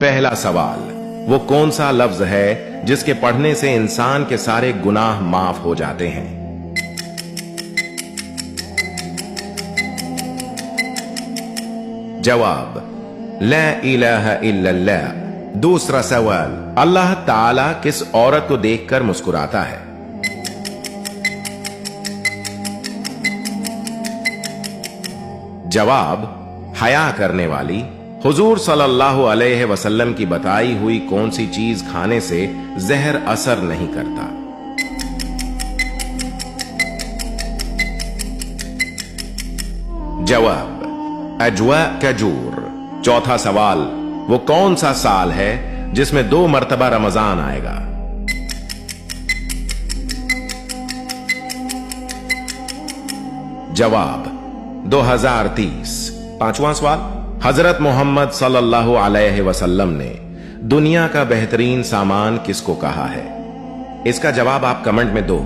पहला सवाल, वो कौन सा लफ्ज है जिसके पढ़ने से इंसान के सारे गुनाह माफ हो जाते हैं? जवाब, ला इलाहा इल्लल्लाह। दूसरा सवाल, अल्लाह ताला किस औरत को देखकर मुस्कुराता है? जवाब, हया करने वाली। हुजूर सल्लल्लाहु अलैहि वसल्लम की बताई हुई कौन सी चीज खाने से जहर असर नहीं करता? जवाब, अजवा खजूर। चौथा सवाल, वो कौन सा साल है जिसमें 2 मरतबा रमजान आएगा? जवाब, 2030। पांचवा सवाल, हजरत मोहम्मद सल्लल्लाहु अलैहि वसल्लम ने दुनिया का बेहतरीन सामान किसको कहा है? इसका जवाब आप कमेंट में दो।